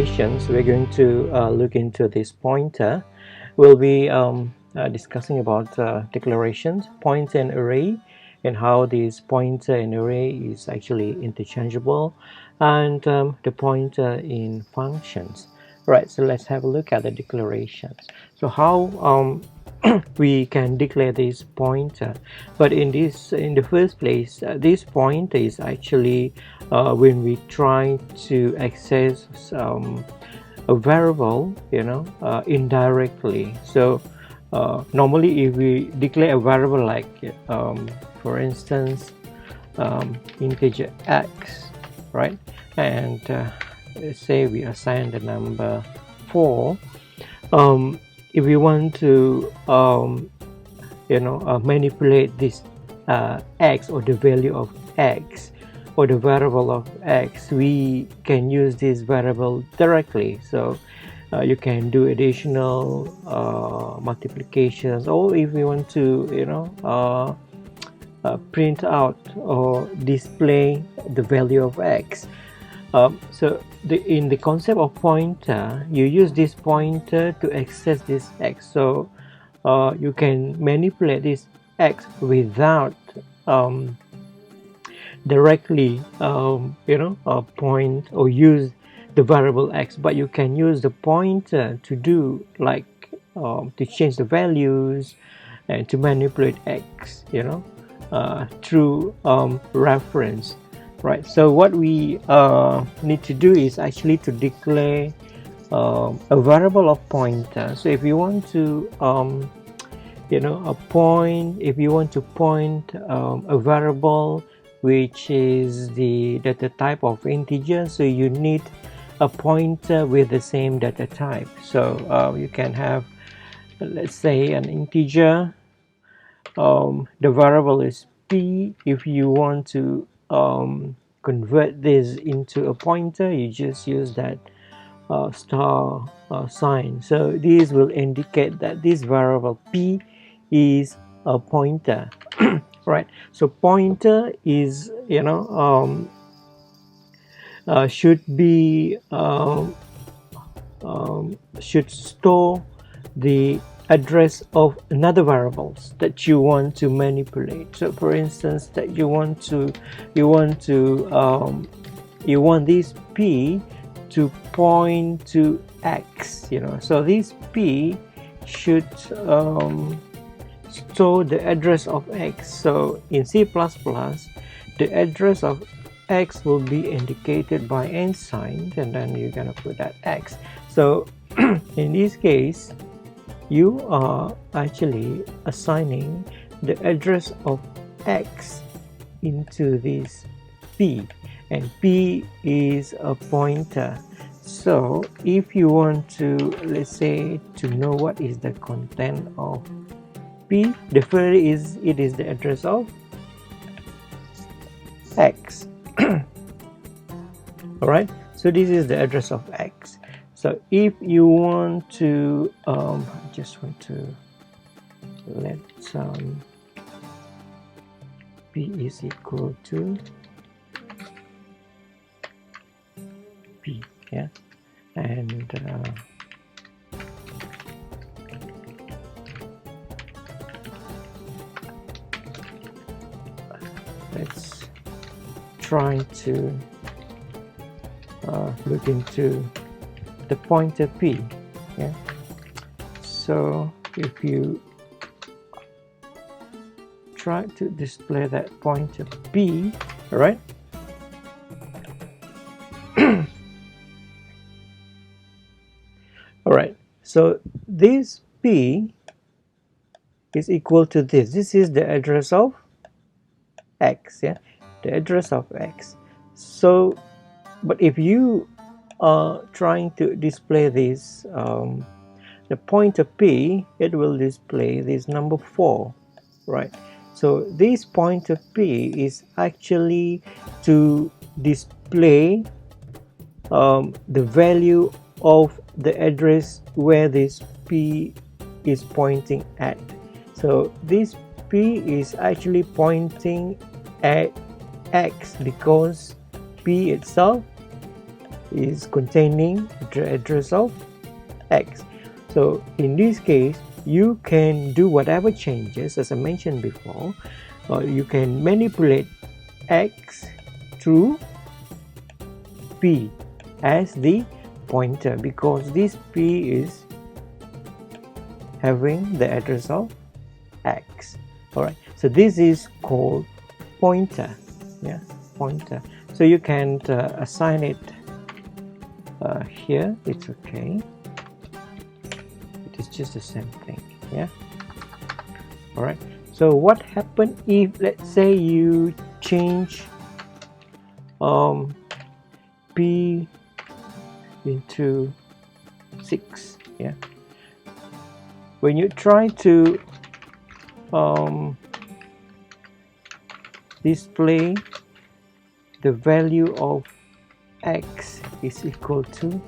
sessions, we're going to look into this pointer. We'll be discussing about declarations, pointer and array, and how this pointer and array is actually interchangeable, and the pointer in functions. Right, so let's have a look at the declarations. So how we can declare this pointer, but in the first place, this pointer is actually when we try to access a variable, indirectly. So normally if we declare a variable like for instance integer x, right, and let's say we assign the number 4. If we want to manipulate this x, or the value of x, or the variable of x, we can use this variable directly. So you can do additional multiplications, or if we want to print out or display the value of x. So in the concept of pointer, you use this pointer to access this x. So you can manipulate this x without directly point or use the variable x, but you can use the pointer to do like to change the values and to manipulate x through reference. Right, so what we need to do is actually to declare a variable of pointer. So if you want to if you want to point a variable which is the data type of integer, so you need a pointer with the same data type. So you can have, let's say, an integer. The variable is p. If you want to convert this into a pointer, you just use that star sign. So this will indicate that this variable p is a pointer. Right, so pointer is should be should store the address of another variables that you want to manipulate. So for instance, that you want this p to point to x, so this p should store the address of x. So in C++, the address of x will be indicated by sign, and then you're gonna put that x. So in this case, you are actually assigning the address of x into this p, and p is a pointer. So if you want to, let's say, to know what is the content of p, the first is it is the address of x. All right, so this is the address of x. So if you want to I just want to let p is equal to p, yeah, and let's try to look into the pointer p. Yeah, so if you try to display that pointer p, all right, all right, so this p is equal to this. This is the address of x, yeah, the address of x. So but if you are trying to display this the pointer p, it will display this number 4, right? So this pointer p is actually to display the value of the address where this p is pointing at. So this p is actually pointing at x because p itself is containing the address of X. So in this case, you can do whatever changes, as I mentioned before, or you can manipulate X through P as the pointer, because this P is having the address of X. Alright, so this is called pointer. Yeah, pointer. So you can assign it here. It's okay. It is just the same thing. Yeah. Alright. So what happened if, let's say, you change P into 6? Yeah. When you try to display the value of X is equal to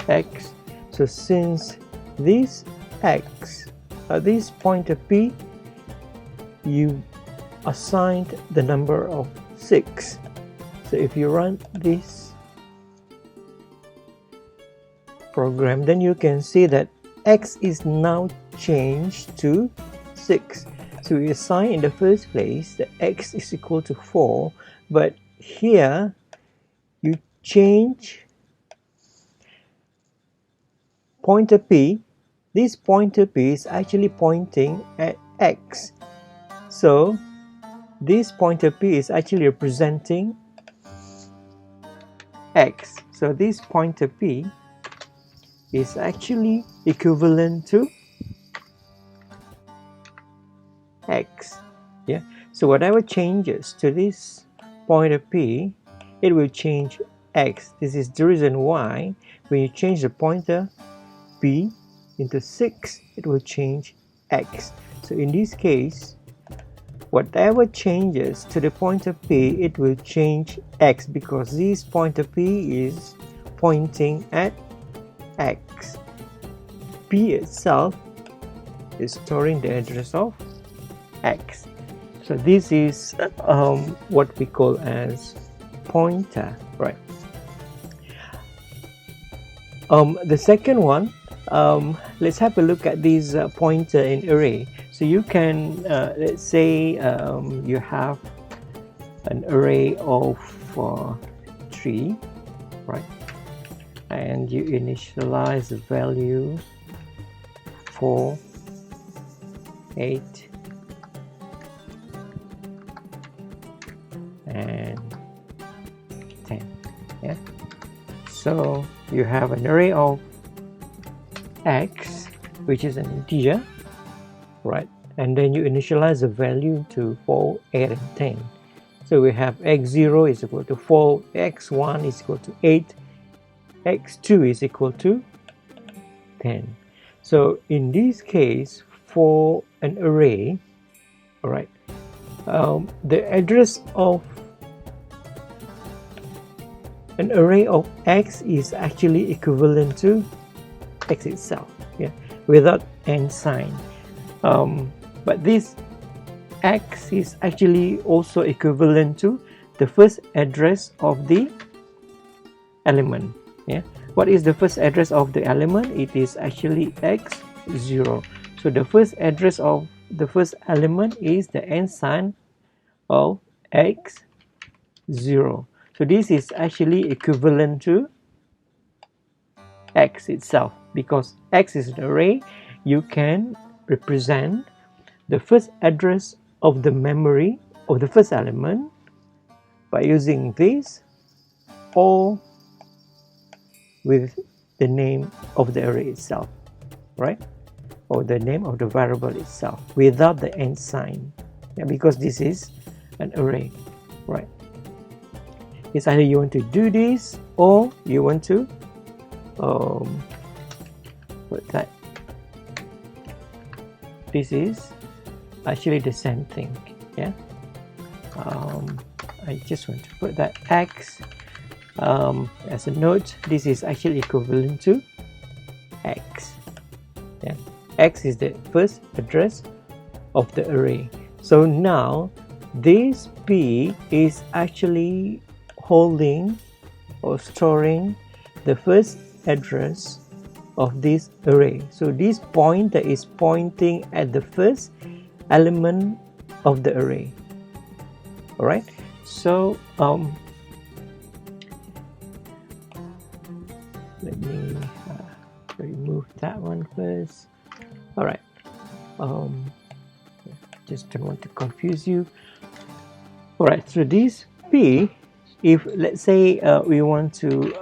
X, so since this X, this pointer P, you assigned the number of 6. So if you run this program, then you can see that X is now changed to 6. So we assign in the first place that X is equal to 4, but here you change pointer P. This pointer P is actually pointing at X. So this pointer P is actually representing X. So this pointer P is actually equivalent to X. Yeah. So whatever changes to this pointer P, it will change X. This is the reason why when you change the pointer P into 6, it will change X. So in this case, whatever changes to the pointer P, it will change X, because this pointer P is pointing at X. P itself is storing the address of X. So this is what we call as pointer, right? The second one, let's have a look at this pointer in array. So you can, let's say you have an array of 3, right? And you initialize the value 4, 8, and 10. Yeah. So you have an array of X, which is an integer, right? And then you initialize the value to 4, 8, and 10. So we have x0 is equal to 4, x1 is equal to 8, x2 is equal to 10. So in this case, for an array, all right, the address of an array of X is actually equivalent to X itself, yeah, without and sign. But this X is actually also equivalent to the first address of the element. Yeah, what is the first address of the element? It is actually x0. So the first address of the first element is the ensign of x0. So this is actually equivalent to X itself, because X is an array. You can represent the first address of the memory of the first element by using this, or with the name of the array itself, right? Or the name of the variable itself without the and sign, yeah, because this is an array, right? It's either you want to do this or you want to put that. This is actually the same thing, yeah. I just want to put that X as a note. This is actually equivalent to X, yeah. X is the first address of the array. So now this P is actually holding or storing the first address of this array. So this pointer is pointing at the first element of the array. Alright, so let me remove that one first. Alright, just don't want to confuse you. Alright, so this P, if let's say we want to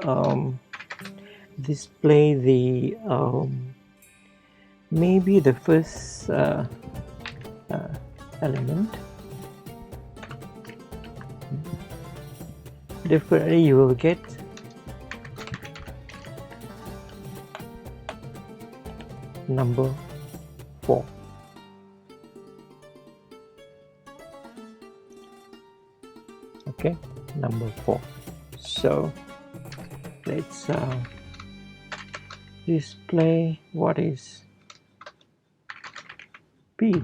display the maybe the first element, definitely you will get number 4. Okay, number 4. So let's display what is P.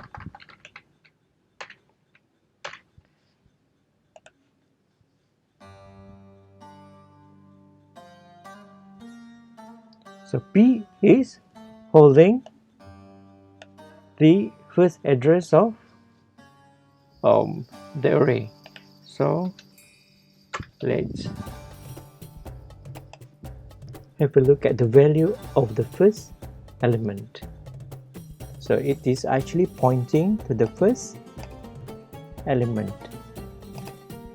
So P is holding the first address of the array. So let's have a look at the value of the first element. So it is actually pointing to the first element.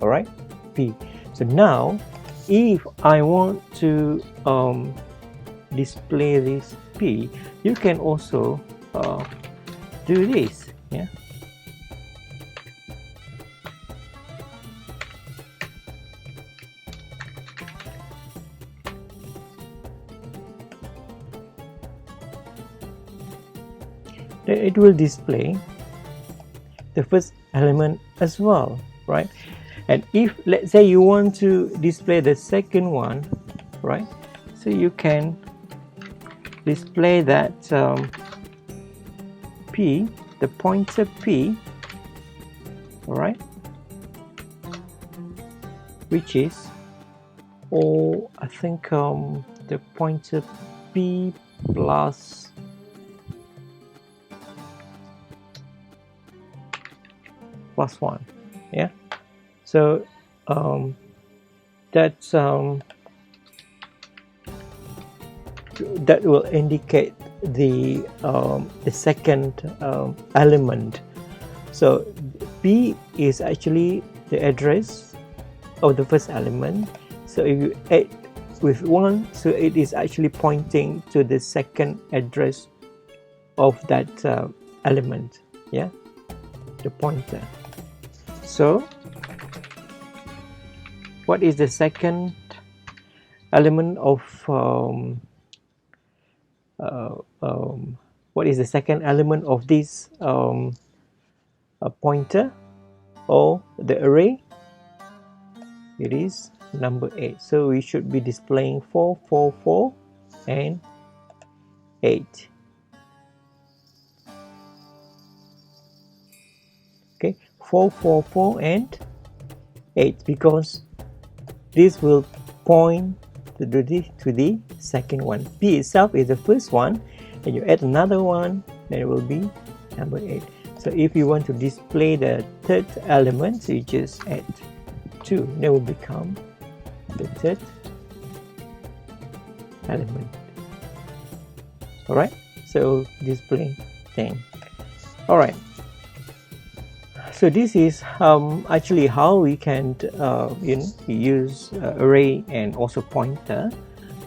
Alright, P. So now if I want to display this P, you can also do this. Yeah. It will display the first element as well, right? And if let's say you want to display the second one, right? So you can display that P, the pointer P, alright, which is, or I think the pointer P plus +1, yeah. So that's that will indicate the second element. So P is actually the address of the first element. So if you add with 1, so it is actually pointing to the second address of that element, yeah, the pointer. So what is the second element of what is the second element of this pointer or the array? It is number 8. So we should be displaying 4, 4, 4 and 8. Okay, 4, 4, 4 and 8, because this will point to the second one. P itself is the first one, and you add another one, then it will be number 8. So if you want to display the third element, so you just add 2, that will become the third element. Alright, so display 10. Alright, so this is actually how we can use array and also pointer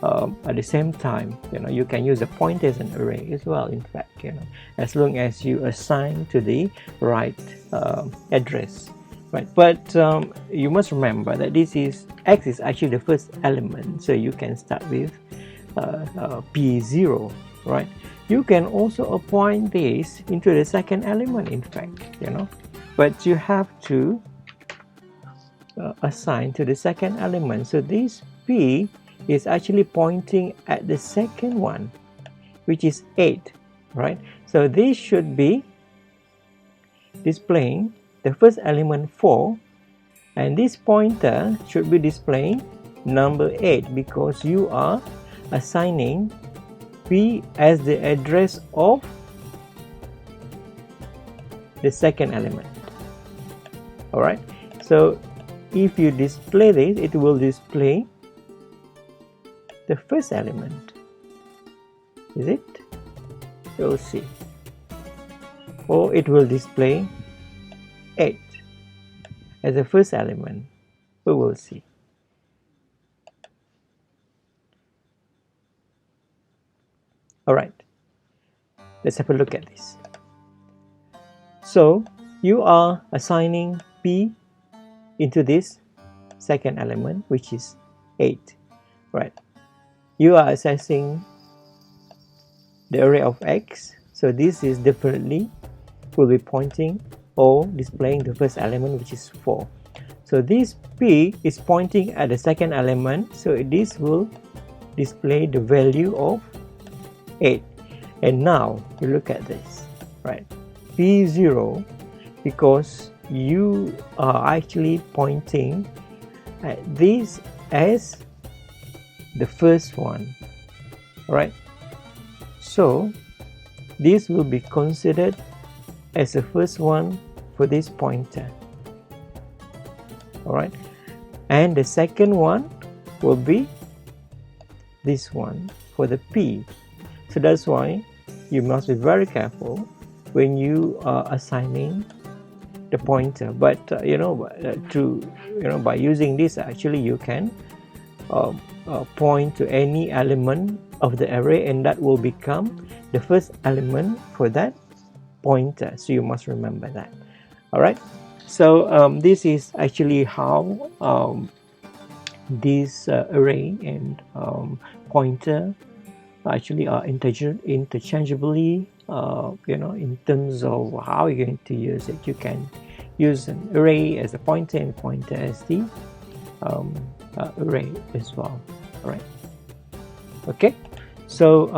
at the same time. You can use a pointer as an array as well, in fact, as long as you assign to the right address, right? But you must remember that this is X is actually the first element, so you can start with P0, right? You can also appoint this into the second element, in fact, but you have to assign to the second element. So this P is actually pointing at the second one, which is 8, right? So this should be displaying the first element 4 and this pointer should be displaying number 8 because you are assigning P as the address of the second element. Alright, so if you display this, it will display the first element. Is it? We'll see. Or it will display 8 as the first element. We will see. Alright, let's have a look at this. So you are assigning P into this second element, which is 8. Right. You are accessing the array of X. So this is definitely will be pointing or displaying the first element, which is 4. So this P is pointing at the second element. So this will display the value of 8. And now you look at this, right? P0, because you are actually pointing at this as the first one, right? So this will be considered as the first one for this pointer. Alright, and the second one will be this one for the P. So that's why you must be very careful when you are assigning the pointer. But by using this, actually you can point to any element of the array, and that will become the first element for that pointer. So you must remember that. All right. So this is actually how this array and pointer actually are interchangeably. In terms of how you're going to use it, you can use an array as a pointer and pointer as the array as well. All right. Okay. So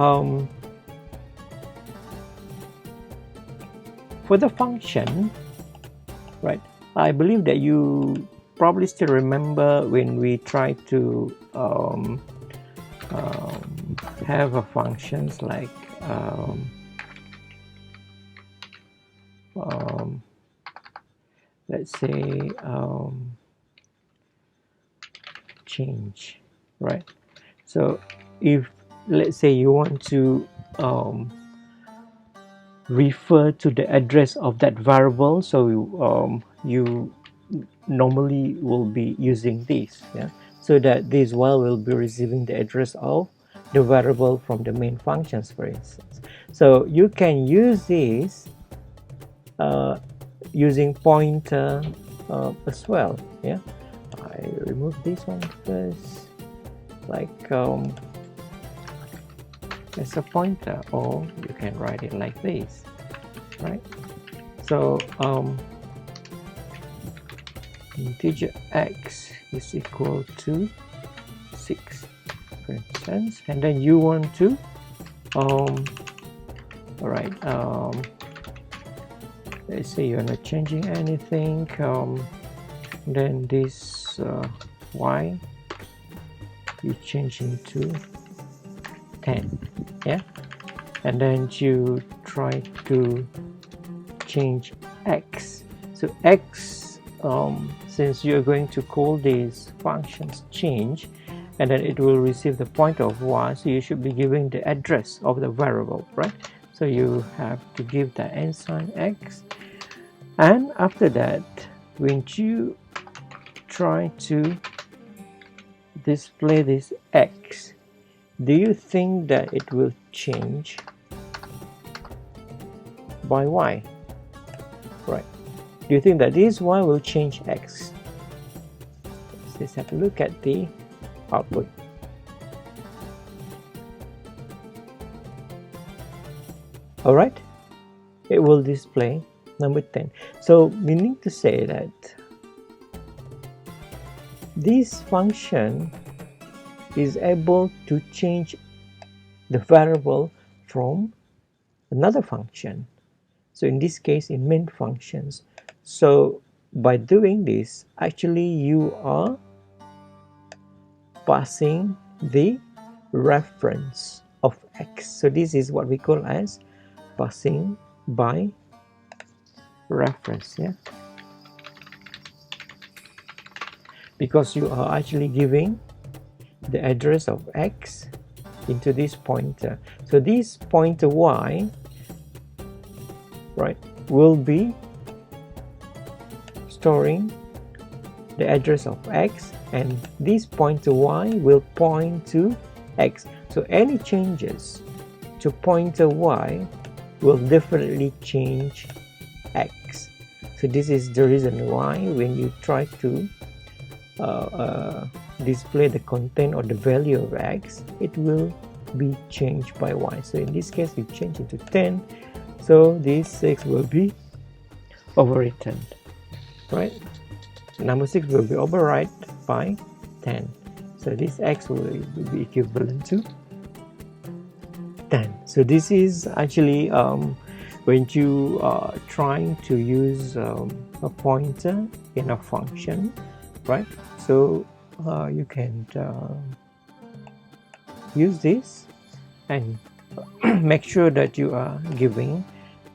for the function, right, I believe that you probably still remember when we tried to have a functions like let's say change, right? So if let's say you want to refer to the address of that variable, so you normally will be using this, yeah, so that this while will be receiving the address of the variable from the main functions, for instance. So you can use this using pointer as well. Yeah, I remove this one first, like as a pointer, or you can write it like this, right? So integer x is equal to 6, for instance, and then you want to let's say you're not changing anything, then this y you change into 10, yeah, and then you try to change x. So x, since you're going to call these functions change, and then it will receive the pointer of y, so you should be giving the address of the variable, right? So you have to give the ensign x, and after that, when you try to display this x, do you think that it will change by y? Right. Do you think that this y will change x? Let's have a look at the output. Alright, it will display number 10. So meaning to say that this function is able to change the variable from another function. So in this case, in main functions. So by doing this, actually you are passing the reference of x. So this is what we call as passing by reference, yeah, because you are actually giving the address of x into this pointer. So this pointer y, right, will be storing the address of x, and this pointer y will point to x. So any changes to pointer y will definitely change x. So this is the reason why when you try to display the content or the value of x, it will be changed by y. So in this case, we change it to 10. So this 6 will be overwritten, right? Number 6 will be overwrite by 10. So this x will be equivalent to 10. So this is actually when you are trying to use a pointer in a function, right? So you can use this and make sure that you are giving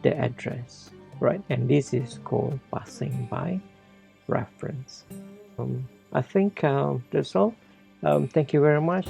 the address, right? And this is called passing by reference. I think that's all. Thank you very much.